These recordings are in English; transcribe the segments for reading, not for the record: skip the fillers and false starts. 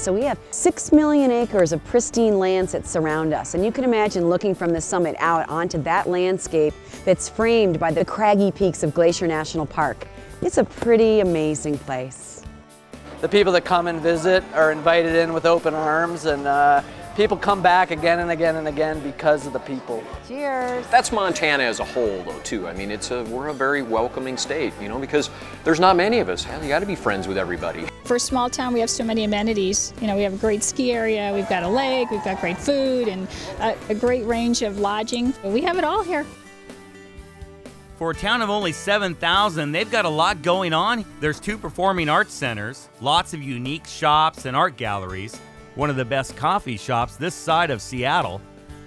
So we have 6 million acres of pristine lands that surround us. And you can imagine looking from the summit out onto that landscape that's framed by the craggy peaks of Glacier National Park. It's a pretty amazing place. The people that come and visit are invited in with open arms, and people come back again and again and again because of the people. Cheers. That's Montana as a whole, though, too. I mean, we're a very welcoming state, you know, because there's not many of us. Hell, you got to be friends with everybody. For a small town, we have so many amenities. You know, we have a great ski area, we've got a lake, we've got great food, and a great range of lodging. We have it all here. For a town of only 7,000, they've got a lot going on. There's 2 performing arts centers, lots of unique shops and art galleries, one of the best coffee shops this side of Seattle,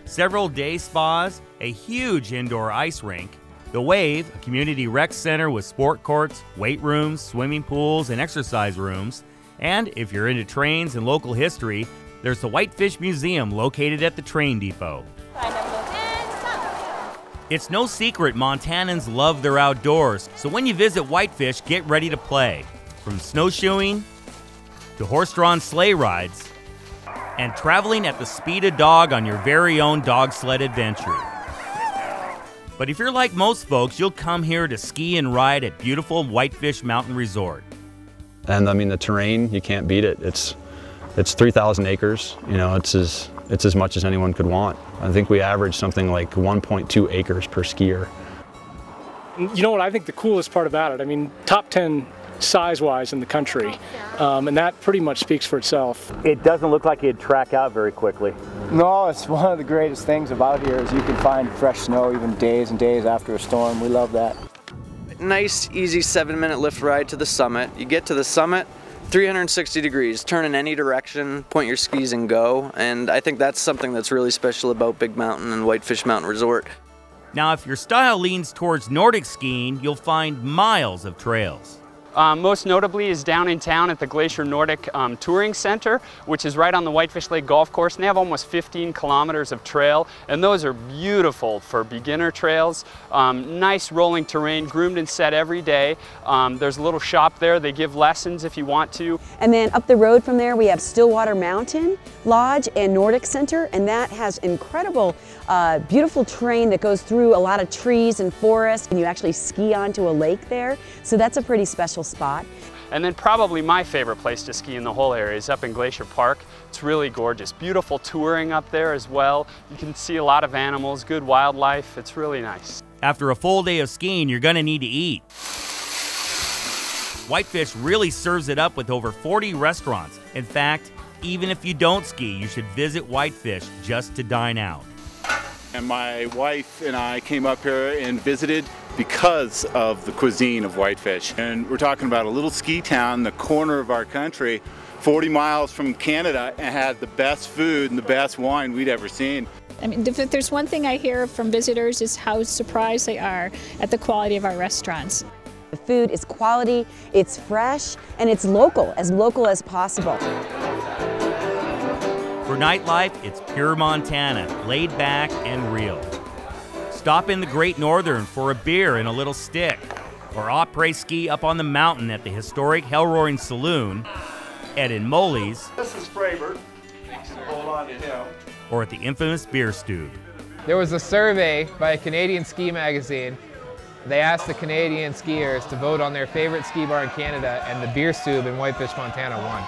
several day spas, a huge indoor ice rink, The Wave, a community rec center with sport courts, weight rooms, swimming pools, and exercise rooms. And if you're into trains and local history, there's the Whitefish Museum located at the train depot. It's no secret Montanans love their outdoors, so when you visit Whitefish, get ready to play. From snowshoeing to horse-drawn sleigh rides, and traveling at the speed of dog on your very own dog sled adventure. But if you're like most folks, you'll come here to ski and ride at beautiful Whitefish Mountain Resort. And I mean, the terrain, you can't beat it. It's 3,000 acres. You know, it's as much as anyone could want. I think we average something like 1.2 acres per skier. You know what I think the coolest part about it? I mean, top 10 size-wise in the country, and that pretty much speaks for itself. It doesn't look like it'd track out very quickly. No, it's one of the greatest things about here is you can find fresh snow even days and days after a storm. We love that. Nice, easy 7-minute lift ride to the summit. You get to the summit, 360 degrees, turn in any direction, point your skis and go. And I think that's something that's really special about Big Mountain and Whitefish Mountain Resort. Now, if your style leans towards Nordic skiing, you'll find miles of trails. Most notably is down in town at the Glacier Nordic Touring Center, which is right on the Whitefish Lake Golf Course, and they have almost 15 kilometers of trail, and those are beautiful for beginner trails. Nice rolling terrain, groomed and set every day. There's a little shop there. They give lessons if you want to. And then up the road from there, we have Stillwater Mountain Lodge and Nordic Center, and that has incredible, beautiful terrain that goes through a lot of trees and forests, and you actually ski onto a lake there. So that's a pretty special spot. And then probably my favorite place to ski in the whole area is up in Glacier Park. It's really gorgeous. Beautiful touring up there as well. You can see a lot of animals, good wildlife. It's really nice. After a full day of skiing, you're gonna need to eat. Whitefish really serves it up with over 40 restaurants. In fact, even if you don't ski, you should visit Whitefish just to dine out. And my wife and I came up here and visited because of the cuisine of Whitefish. And we're talking about a little ski town, the corner of our country, 40 miles from Canada, and had the best food and the best wine we'd ever seen. I mean, if there's one thing I hear from visitors is how surprised they are at the quality of our restaurants. The food is quality, it's fresh, and it's local as possible. For nightlife, it's pure Montana, laid back and real. Stop in the Great Northern for a beer and a little stick, or après-ski up on the mountain at the historic Hell-Roaring Saloon, Ed and Molly's, This is Fraber. Hold on to him. or at the infamous Beer Stube. There was a survey by a Canadian ski magazine. They asked the Canadian skiers to vote on their favorite ski bar in Canada, and the Beer Stube in Whitefish, Montana won.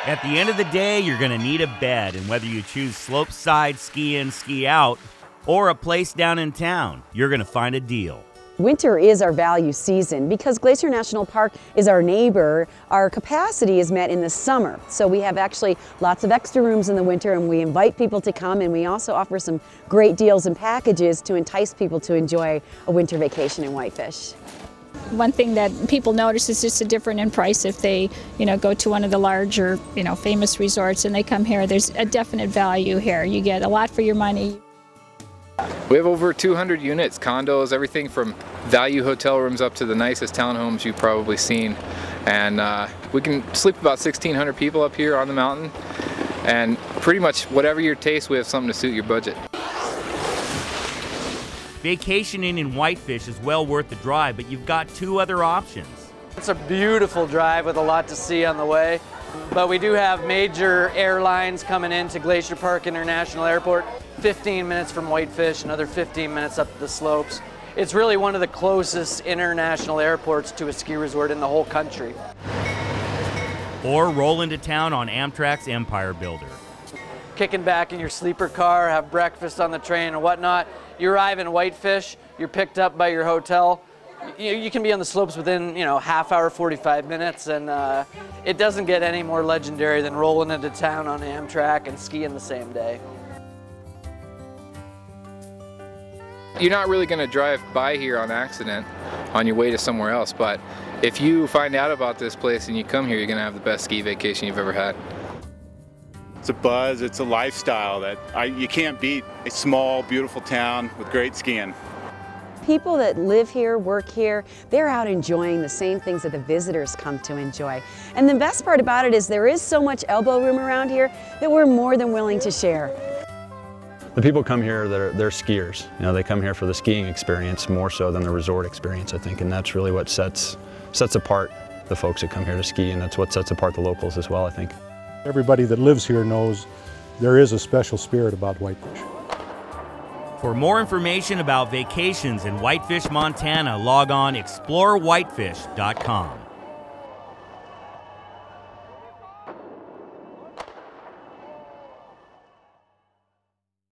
At the end of the day, you're gonna need a bed, and whether you choose slopeside ski in, ski out, or a place down in town, you're gonna find a deal. Winter is our value season. Because Glacier National Park is our neighbor, our capacity is met in the summer. So we have actually lots of extra rooms in the winter, and we invite people to come, and we also offer some great deals and packages to entice people to enjoy a winter vacation in Whitefish. One thing that people notice is just a difference in price if they, go to one of the larger, famous resorts and they come here. There's a definite value here. You get a lot for your money. We have over 200 units, condos, everything from value hotel rooms up to the nicest townhomes you've probably seen. And we can sleep about 1,600 people up here on the mountain. And pretty much whatever your taste, we have something to suit your budget. Vacationing in Whitefish is well worth the drive, but you've got 2 other options. It's a beautiful drive with a lot to see on the way. But we do have major airlines coming into Glacier Park International Airport, 15 minutes from Whitefish, another 15 minutes up the slopes. It's really one of the closest international airports to a ski resort in the whole country. Or roll into town on Amtrak's Empire Builder. Kicking back in your sleeper car, have breakfast on the train and whatnot. You arrive in Whitefish, you're picked up by your hotel. You can be on the slopes within, half hour, 45 minutes, and it doesn't get any more legendary than rolling into town on Amtrak and skiing the same day. You're not really going to drive by here on accident on your way to somewhere else, but if you find out about this place and you come here, you're going to have the best ski vacation you've ever had. It's a buzz, it's a lifestyle that you can't beat. A small, beautiful town with great skiing. People that live here, work here, they're out enjoying the same things that the visitors come to enjoy. And the best part about it is there is so much elbow room around here that we're more than willing to share. The people come here, they're skiers. They come here for the skiing experience more so than the resort experience, I think, and that's really what sets apart the folks that come here to ski, and that's what sets apart the locals as well, I think. Everybody that lives here knows there is a special spirit about Whitefish. For more information about vacations in Whitefish, Montana, log on explorewhitefish.com.